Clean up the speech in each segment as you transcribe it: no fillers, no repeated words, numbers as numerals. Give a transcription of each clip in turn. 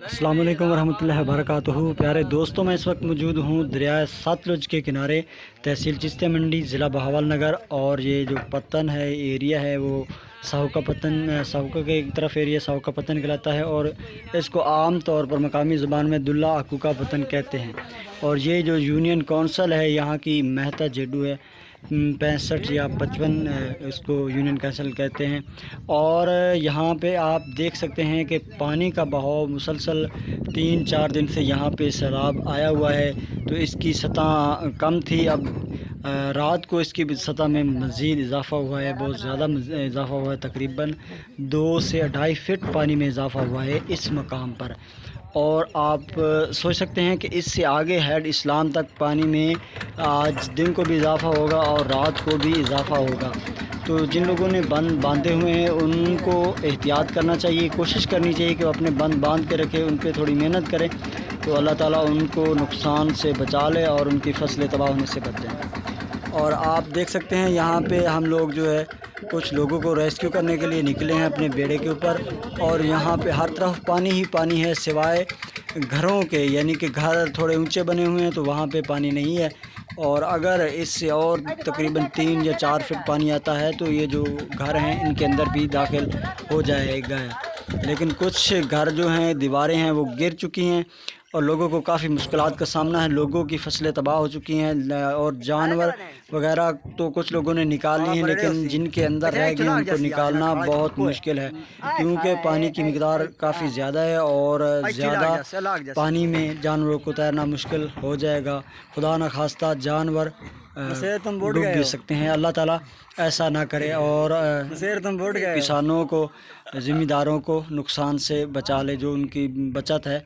السلام علیکم ورحمۃ اللہ وبرکاتہ۔ پیارے دوستوں، میں اس وقت موجود ہوں دریائے ساتلج کے کنارے، تحصیل چشتیہ منڈی، ضلع بہاول نگر۔ اور یہ جو پتن ہے ایریا ہے وہ ساہوکا پتن، ساہوکا کے ایک طرف ایریا ساہوکا پتن کہلاتا ہے، اور اس کو عام طور پر مقامی زبان میں دلہ اکوکا پتن کہتے ہیں۔ اور یہ جو یونین کونسل ہے یہاں کی مہتا جیڈو ہے، 65 یا 55 اس کو یونین کونسل کہتے ہیں۔ اور یہاں پہ آپ دیکھ سکتے ہیں کہ پانی کا بہاؤ مسلسل 3-4 دن سے یہاں پہ سیلاب آیا ہوا ہے، تو اس کی سطح کم تھی، اب رات کو اس کی سطح میں مزید اضافہ ہوا ہے، بہت زیادہ اضافہ ہوا ہے، تقریباً 2 سے 2.5 فٹ پانی میں اضافہ ہوا ہے اس مقام پر۔ اور آپ سوچ سکتے ہیں کہ اس سے آگے ہیڈ اسلام تک پانی میں آج دن کو بھی اضافہ ہوگا اور رات کو بھی اضافہ ہوگا۔ تو جن لوگوں نے بند باندھے ہوئے ہیں ان کو احتیاط کرنا چاہیے، کوشش کرنی چاہیے کہ وہ اپنے بند باندھ کے رکھیں، ان پہ تھوڑی محنت کریں، تو اللہ تعالیٰ ان کو نقصان سے بچا لے اور ان کی فصلیں تباہ ہونے سے بچ جائیں۔ اور آپ دیکھ سکتے ہیں یہاں پہ ہم لوگ جو ہے کچھ لوگوں کو ریسکیو کرنے کے لیے نکلے ہیں اپنے بیڑے کے اوپر، اور یہاں پہ ہر طرف پانی ہی پانی ہے سوائے گھروں کے، یعنی کہ گھر تھوڑے اونچے بنے ہوئے ہیں تو وہاں پہ پانی نہیں ہے، اور اگر اس سے اور تقریباً 3 یا 4 فٹ پانی آتا ہے تو یہ جو گھر ہیں ان کے اندر بھی داخل ہو جائے گا۔ لیکن کچھ گھر جو ہیں، دیواریں ہیں، وہ گر چکی ہیں اور لوگوں کو کافی مشکلات کا سامنا ہے، لوگوں کی فصلیں تباہ ہو چکی ہیں، اور جانور وغیرہ تو کچھ لوگوں نے نکال لی ہیں، لیکن جن کے اندر رہ گئے ان کو نکالنا بہت مشکل ہے، کیونکہ پانی کی مقدار کافی زیادہ ہے، اور زیادہ پانی میں جانوروں کو تیرنا مشکل ہو جائے گا، خدا نخواستہ جانور ڈوب بھی سکتے ہیں۔ اللہ تعالیٰ ایسا نہ کرے، اور کسانوں کو، ذمہ داروں کو نقصان سے بچا لے، جو ان کی بچت ہے،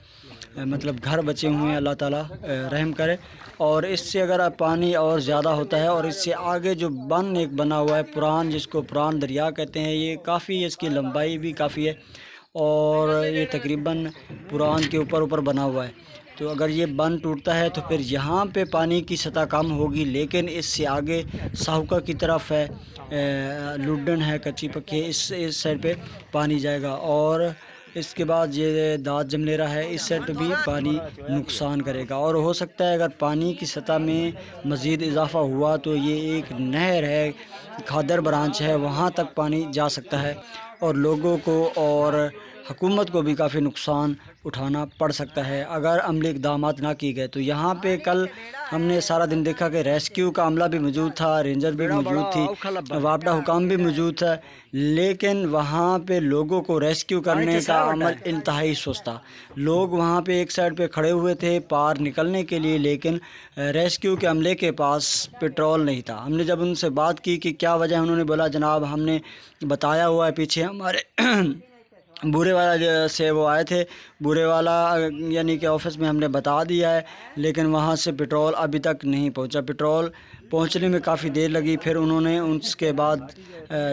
مطلب گھر بچے ہوئے ہیں، اللہ تعالیٰ رحم کرے۔ اور اس سے اگر پانی اور زیادہ ہوتا ہے، اور اس سے آگے جو بند ایک بنا ہوا ہے پران، جس کو پران دریا کہتے ہیں، یہ کافی، اس کی لمبائی بھی کافی ہے، اور یہ تقریباً پران کے اوپر بنا ہوا ہے، تو اگر یہ بند ٹوٹتا ہے تو پھر یہاں پہ پانی کی سطح کم ہوگی، لیکن اس سے آگے ساہوکا کی طرف ہے، لڈن ہے، کچی پکی، اس سائڈ پہ پانی جائے گا، اور اس کے بعد یہ داد جملیرا ہے، اس سائڈ پہ بھی پانی نقصان کرے گا، اور ہو سکتا ہے اگر پانی کی سطح میں مزید اضافہ ہوا تو یہ ایک نہر ہے، کھادر برانچ ہے، وہاں تک پانی جا سکتا ہے، اور لوگوں کو اور حکومت کو بھی کافی نقصان اٹھانا پڑ سکتا ہے اگر عملی اقدامات نہ کیے گئے۔ تو یہاں پہ کل ہم نے سارا دن دیکھا کہ ریسکیو کا عملہ بھی موجود تھا، رینجر بھی موجود تھی، وابڈا حکام بھی موجود تھا، لیکن وہاں پہ لوگوں کو ریسکیو کرنے کا عمل انتہائی سست تھا۔ لوگ وہاں پہ ایک سائڈ پہ کھڑے ہوئے تھے پار نکلنے کے لیے، لیکن ریسکیو کے عملے کے پاس پیٹرول نہیں تھا۔ ہم نے جب ان سے بات کی کہ کیا وجہ ہے، انہوں نے بولا جناب ہم نے بتایا ہوا ہے، پیچھے ہمارے بورے والا سے وہ آئے تھے، بورے والا یعنی کہ آفس میں ہم نے بتا دیا ہے، لیکن وہاں سے پیٹرول ابھی تک نہیں پہنچا، پیٹرول پہنچنے میں کافی دیر لگی۔ پھر انہوں نے اس کے بعد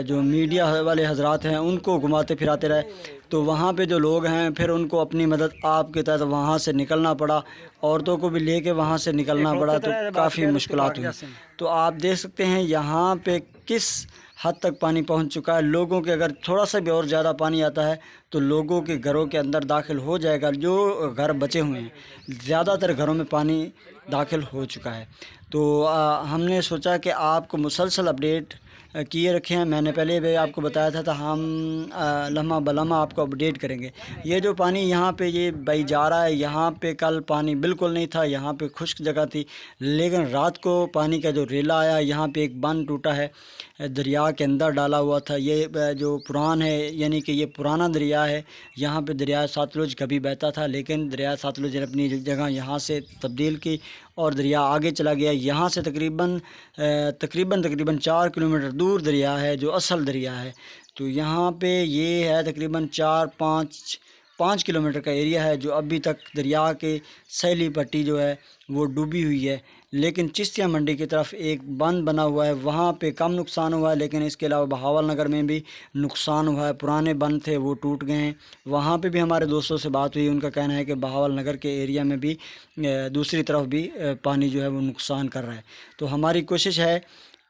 جو میڈیا والے حضرات ہیں ان کو گھماتے پھراتے رہے، تو وہاں پہ جو لوگ ہیں پھر ان کو اپنی مدد آپ کے تحت وہاں سے نکلنا پڑا، عورتوں کو بھی لے کے وہاں سے نکلنا پڑا، تو کافی مشکلات ہوئی۔ تو آپ دیکھ سکتے ہیں یہاں پہ کس حد تک پانی پہنچ چکا ہے، لوگوں کے اگر تھوڑا سا بھی اور زیادہ پانی آتا ہے تو لوگوں کے گھروں کے اندر داخل ہو جائے گا، جو گھر بچے ہوئے ہیں زیادہ تر گھروں میں پانی داخل ہو چکا ہے۔ تو ہم نے سوچا کہ آپ کو مسلسل اپڈیٹ کیے رکھے ہیں، میں نے پہلے بھی آپ کو بتایا تھا ہم لمحہ بلمحہ آپ کو اپڈیٹ کریں گے۔ یہ جو پانی یہاں پہ یہ بہی جا رہا ہے، یہاں پہ کل پانی بالکل نہیں تھا، یہاں پہ خشک جگہ تھی، لیکن رات کو پانی کا جو ریلا آیا، یہاں پہ ایک بند ٹوٹا ہے، دریا کے اندر ڈالا ہوا تھا، یہ جو پران ہے، یعنی کہ یہ پرانا دریا ہے، یہاں پہ دریائے ساتلج کبھی بہتا تھا، لیکن دریائے ساتلج نے اپنی جگہ یہاں سے تبدیل کی اور دریا آگے چلا گیا، یہاں سے تقریباً 4 کلومیٹر دور دریا ہے جو اصل دریا ہے، تو یہاں پہ یہ ہے تقریباً 4-5 کلومیٹر کا ایریا ہے جو ابھی تک دریا کے سیلی پٹی جو ہے وہ ڈوبی ہوئی ہے، لیکن چشتیہ منڈی کی طرف ایک بند بنا ہوا ہے، وہاں پہ کم نقصان ہوا ہے، لیکن اس کے علاوہ بہاول نگر میں بھی نقصان ہوا ہے، پرانے بند تھے وہ ٹوٹ گئے ہیں، وہاں پہ بھی ہمارے دوستوں سے بات ہوئی، ان کا کہنا ہے کہ بہاول نگر کے ایریا میں بھی دوسری طرف بھی پانی جو ہے وہ نقصان کر رہا ہے۔ تو ہماری کوشش ہے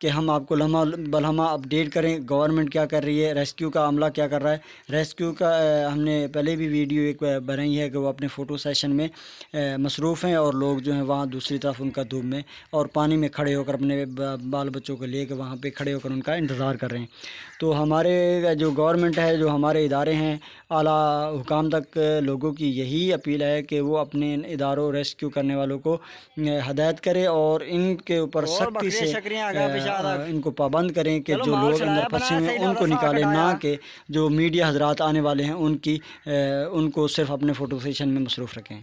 کہ ہم آپ کو لمحہ بلمحہ اپڈیٹ کریں گورنمنٹ کیا کر رہی ہے، ریسکیو کا عملہ کیا کر رہا ہے۔ ریسکیو کا ہم نے پہلے بھی ویڈیو ایک بنائی ہے کہ وہ اپنے فوٹو سیشن میں مصروف ہیں، اور لوگ جو ہیں وہاں دوسری طرف ان کا دھوپ میں اور پانی میں کھڑے ہو کر اپنے بال بچوں کو لے کے وہاں پہ کھڑے ہو کر ان کا انتظار کر رہے ہیں۔ تو ہمارے جو گورنمنٹ ہے، جو ہمارے ادارے ہیں، اعلیٰ حکام تک لوگوں کی یہی اپیل ہے کہ وہ اپنے اداروں ریسکیو کرنے والوں کو ہدایت کرے اور ان کے اوپر سختی سے ان کو پابند کریں کہ جو لوگ اندر پھنسے ہوئے ہیں ان کو نکالیں، نہ کہ جو میڈیا حضرات آنے والے ہیں ان کو صرف اپنے فوٹو سیشن میں مصروف رکھیں۔